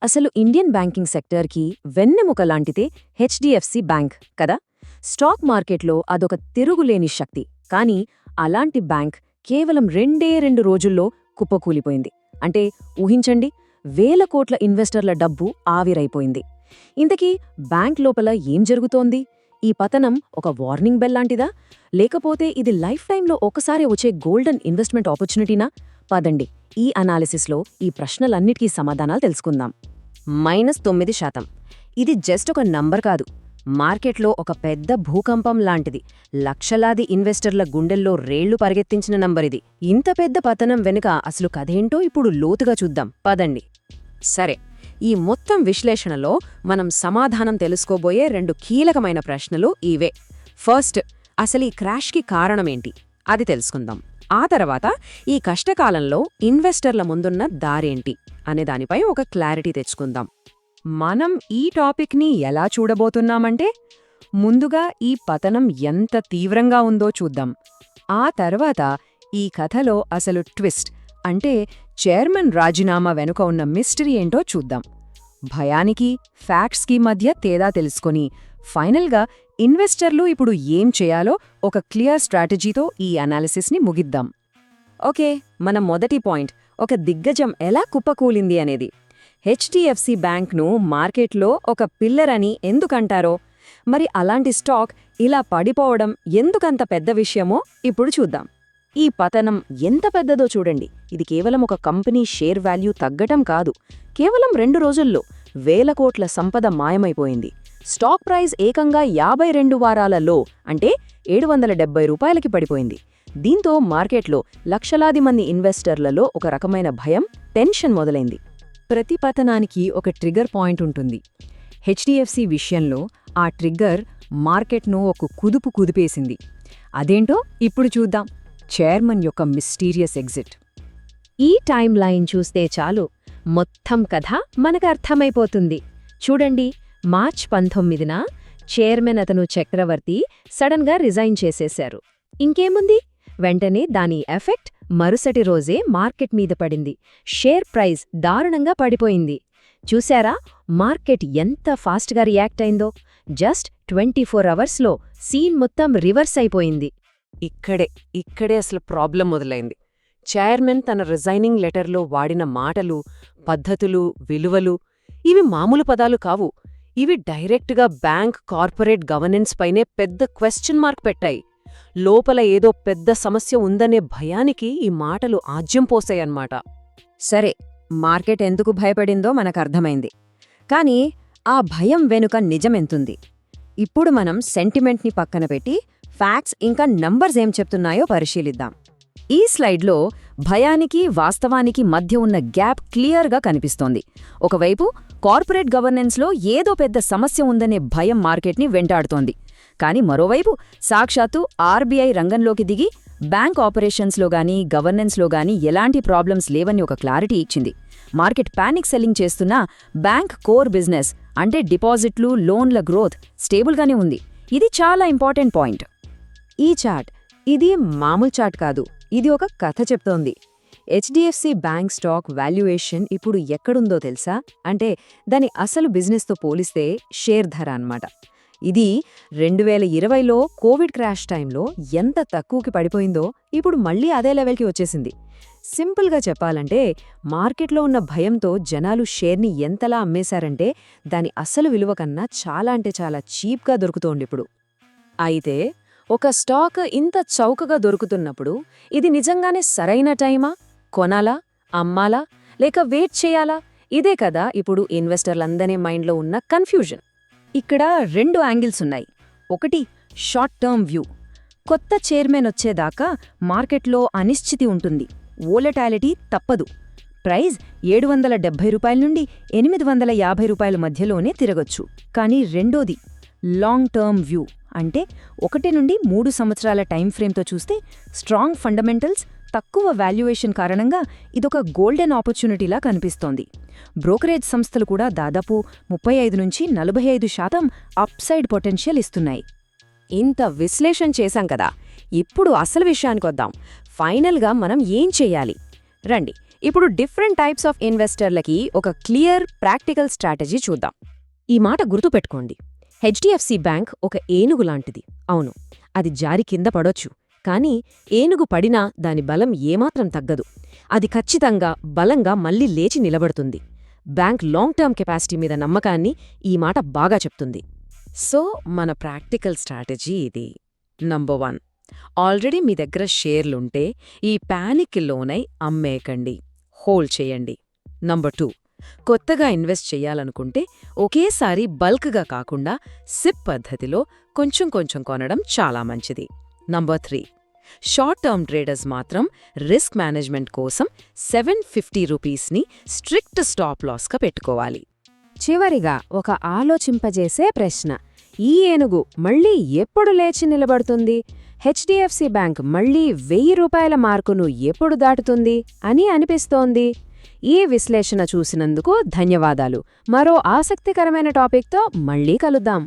అసలు Indian banking సెక్టర్కి వెన్నెముక లాంటిదే హెచ్డిఎఫ్సి బ్యాంక్ కదా. స్టాక్ మార్కెట్లో అదొక తిరుగులేని శక్తి. కానీ అలాంటి బ్యాంక్ కేవలం 2 రోజుల్లో కుప్పకూలిపోయింది. అంటే ఊహించండి, వేల కోట్ల ఇన్వెస్టర్ల డబ్బు ఆవిరైపోయింది. ఇంతకీ బ్యాంక్ లోపల ఏం జరుగుతోంది? ఈ పతనం ఒక వార్నింగ్ బెల్ లాంటిదా, లేకపోతే ఇది లైఫ్ టైంలో ఒకసారి వచ్చే గోల్డెన్ ఇన్వెస్ట్మెంట్ ఆపర్చునిటీనా? పదండి, ఈ అనాలిసిస్లో ఈ ప్రశ్నలన్నిటికీ సమాధానాలు తెలుసుకుందాం. -9%. ఇది జస్ట్ ఒక నంబర్ కాదు, మార్కెట్లో ఒక పెద్ద భూకంపం లాంటిది. లక్షలాది ఇన్వెస్టర్ల గుండెల్లో రేళ్లు పరిగెత్తించిన నంబరిది. ఇంత పెద్ద పతనం వెనుక అసలు కథేంటో ఇప్పుడు లోతుగా చూద్దాం, పదండి. సరే, ఈ మొత్తం విశ్లేషణలో మనం సమాధానం తెలుసుకోబోయే 2 కీలకమైన ప్రశ్నలు ఇవే. ఫస్ట్, అసలు ఈ క్రాష్కి కారణమేంటి అది తెలుసుకుందాం. ఆ తర్వాత ఈ కష్టకాలంలో ఇన్వెస్టర్ల ముందున్న దారేంటి అనే దానిపై ఒక క్లారిటీ తెచ్చుకుందాం. మనం ఈ టాపిక్ని ఎలా చూడబోతున్నామంటే, ముందుగా ఈ పతనం ఎంత తీవ్రంగా ఉందో చూద్దాం. ఆ తర్వాత ఈ కథలో అసలు ట్విస్ట్ అంటే చైర్మన్ రాజీనామా వెనుక ఉన్న మిస్టరీ ఏంటో చూద్దాం. భయానికి ఫ్యాక్ట్స్కి మధ్య తేడా తెలుసుకొని ఫైనల్గా ఇన్వెస్టర్లు ఇప్పుడు ఏం చేయాలో ఒక క్లియర్ స్ట్రాటజీతో ఈ అనాలిసిస్ని ముగిద్దాం. ఓకే, మన మొదటి పాయింట్, ఒక దిగ్గజం ఎలా కుప్పకూలింది అనేది. హెచ్డిఎఫ్సి బ్యాంక్ను మార్కెట్లో ఒక పిల్లర్ అని ఎందుకంటారో, మరి అలాంటి స్టాక్ ఇలా పడిపోవడం ఎందుకంత పెద్ద విషయమో ఇప్పుడు చూద్దాం. ఈ పతనం ఎంత పెద్దదో చూడండి. ఇది కేవలం ఒక కంపెనీ షేర్ వాల్యూ తగ్గటం కాదు, కేవలం 2 రోజుల్లో వేల కోట్ల సంపద మాయమైపోయింది. స్టాక్ ప్రైస్ ఏకంగా 52 వారాలలో అంటే 770 రూపాయలకి పడిపోయింది. దీంతో మార్కెట్లో లక్షలాది మంది ఇన్వెస్టర్లలో ఒక రకమైన భయం, టెన్షన్ మొదలైంది. ప్రతి పతనానికి ఒక ట్రిగ్గర్ పాయింట్ ఉంటుంది. హెచ్డిఎఫ్సి విషయంలో ఆ ట్రిగ్గర్ మార్కెట్ను ఒక కుదిపేసింది. అదేంటో ఇప్పుడు చూద్దాం. చైర్మన్ యొక్క మిస్టీరియస్ ఎగ్జిట్. ఈ టైం లైన్ చూస్తే చాలు, మొత్తం కథ మనకు అర్థమైపోతుంది. చూడండి, మార్చ్ 19న చైర్మన్ అతను చక్రవర్తి సడన్గా రిజైన్ చేసేశారు. ఇంకేముంది, వెంటనే దాని ఎఫెక్ట్ మరుసటి రోజే మార్కెట్ మీద పడింది. షేర్ ప్రైస్ దారుణంగా పడిపోయింది. చూశారా మార్కెట్ ఎంత ఫాస్ట్గా రియాక్ట్ అయిందో? జస్ట్ 24 అవర్స్లో సీన్ మొత్తం రివర్స్ అయిపోయింది. ఇక్కడే అసలు ప్రాబ్లం మొదలైంది. చైర్మన్ తన రిజైనింగ్ లెటర్లో వాడిన మాటలు, పద్ధతులు, విలువలు ఇవి మామూలు పదాలు కావు. ఇవి డైరెక్ట్గా బ్యాంక్ కార్పొరేట్ గవర్నెన్స్ పైనే పెద్ద క్వశ్చన్ మార్క్ పెట్టాయి. లోపల ఏదో పెద్ద సమస్య ఉందనే భయానికి ఈ మాటలు ఆజ్యం పోసాయన్నమాట. సరే, మార్కెట్ ఎందుకు భయపడిందో మనకర్థమైంది. కానీ ఆ భయం వెనుక నిజమెంతుంది? ఇప్పుడు మనం సెంటిమెంట్ని పక్కన పెట్టి ఫ్యాక్ట్స్ ఇంకా నంబర్స్ ఏం చెప్తున్నాయో పరిశీలిద్దాం. ఈ స్లైడ్లో భయానికి వాస్తవానికి మధ్య ఉన్న గ్యాప్ క్లియర్గా కనిపిస్తోంది. ఒకవైపు కార్పొరేట్ గవర్నెన్స్లో ఏదో పెద్ద సమస్య ఉందనే భయం మార్కెట్ని వెంటాడుతోంది. కానీ మరోవైపు సాక్షాత్తు ఆర్బీఐ రంగంలోకి దిగి బ్యాంక్ ఆపరేషన్స్లో గానీ గవర్నెన్స్లో గానీ ఎలాంటి ప్రాబ్లమ్స్ లేవని ఒక క్లారిటీ ఇచ్చింది. మార్కెట్ పానిక్ సెల్లింగ్ చేస్తున్నా బ్యాంక్ కోర్ బిజినెస్ అంటే డిపాజిట్లు, లోన్ల గ్రోత్ స్టేబుల్గానే ఉంది. ఇది చాలా ఇంపార్టెంట్ పాయింట్. ఈ చార్ట్ ఇది మామూలు చార్ట్ కాదు, ఇది ఒక కథ చెప్తోంది. హెచ్డిఎఫ్సి బ్యాంక్ స్టాక్ వాల్యుయేషన్ ఇప్పుడు ఎక్కడుందో తెలుసా? అంటే దాని అసలు బిజినెస్తో పోలిస్తే షేర్ ధర అన్నమాట. ఇది 2020లో కోవిడ్ క్రాష్ టైంలో ఎంత తక్కువకి పడిపోయిందో ఇప్పుడు మళ్లీ అదే లెవెల్కి వచ్చేసింది. సింపుల్గా చెప్పాలంటే మార్కెట్లో ఉన్న భయంతో జనాలు షేర్ని ఎంతలా అమ్మేశారంటే దాని అసలు విలువ కన్నా చాలా అంటే చాలా చీప్గా దొరుకుతోంది ఇప్పుడు. అయితే ఒక స్టాక్ ఇంత చౌకగా దొరుకుతున్నప్పుడు ఇది నిజంగానే సరైన టైమా? కొనాలా, అమ్మాలా, లేక వెయిట్ చేయాలా? ఇదే కదా ఇప్పుడు ఇన్వెస్టర్లందరి మైండ్లో ఉన్న కన్ఫ్యూజన్. ఇక్కడ 2 యాంగిల్స్ ఉన్నాయి. ఒకటి షార్ట్ టర్మ్ వ్యూ. కొత్త చైర్మన్ వచ్చేదాకా మార్కెట్లో అనిశ్చితి ఉంటుంది, వోలటాలిటీ తప్పదు. ప్రైజ్ 770 రూపాయల నుండి 850 రూపాయల మధ్యలోనే తిరగొచ్చు. కానీ రెండోది లాంగ్ టర్మ్ వ్యూ. అంటే 1 నుండి 3 సంవత్సరాల టైంఫ్రేమ్తో చూస్తే స్ట్రాంగ్ ఫండమెంటల్స్, తక్కువ వాల్యుయేషన్ కారణంగా ఇదొక గోల్డెన్ ఆపర్చునిటీలా కనిపిస్తోంది. బ్రోకరేజ్ సంస్థలు కూడా దాదాపు 35 నుంచి 45% అప్సైడ్ పొటెన్షియల్ ఇస్తున్నాయి. ఇంత విశ్లేషణ చేశాం కదా, ఇప్పుడు అసలు విషయానికొద్దాం. ఫైనల్గా మనం ఏం చెయ్యాలి? రండి, ఇప్పుడు డిఫరెంట్ టైప్స్ ఆఫ్ ఇన్వెస్టర్లకి ఒక క్లియర్ ప్రాక్టికల్ స్ట్రాటజీ చూద్దాం. ఈ మాట గుర్తుపెట్టుకోండి. హెచ్డిఎఫ్సి బ్యాంక్ ఒక ఏనుగు లాంటిది. అవును, అది జారి కింద పడొచ్చు, కానీ ఏనుగు పడినా దాని బలం ఏమాత్రం తగ్గదు. అది ఖచ్చితంగా బలంగా మళ్ళీ లేచి నిలబడుతుంది. బ్యాంక్ లాంగ్ టర్మ్ కెపాసిటీ మీద నమ్మకాన్ని ఈ మాట బాగా చెప్తుంది. సో మన ప్రాక్టికల్ స్ట్రాటజీ ఇది. నంబర్ 1, ఆల్రెడీ మీ దగ్గర షేర్లుంటే ఈ ప్యానిక్కి లోనై అమ్మేయకండి, హోల్డ్ చేయండి. నంబర్ 2, కొత్తగా ఇన్వెస్ట్ చెయ్యాలనుకుంటే ఒకేసారి బల్క్గా కాకుండా సిప్ పద్ధతిలో కొంచెం కొంచెం కొనడం చాలా మంచిది. నంబర్ 3, షార్ట్ టర్మ్ ట్రేడర్స్ మాత్రం రిస్క్ మేనేజ్మెంట్ కోసం 750 రూపీస్ని స్ట్రిక్ట్ స్టాప్ లాస్గా పెట్టుకోవాలి. చివరిగా ఒక ఆలోచింపజేసే ప్రశ్న: ఈ ఏనుగు మళ్ళీ ఎప్పుడు లేచి నిలబడుతుంది? హెచ్డిఎఫ్సి బ్యాంక్ మళ్ళీ 1000 రూపాయల మార్కును ఎప్పుడు దాటుతుంది అని అనిపిస్తోంది? ఈ విశ్లేషణ చూసినందుకు ధన్యవాదాలు. మరో ఆసక్తికరమైన టాపిక్తో మళ్ళీ కలుద్దాం.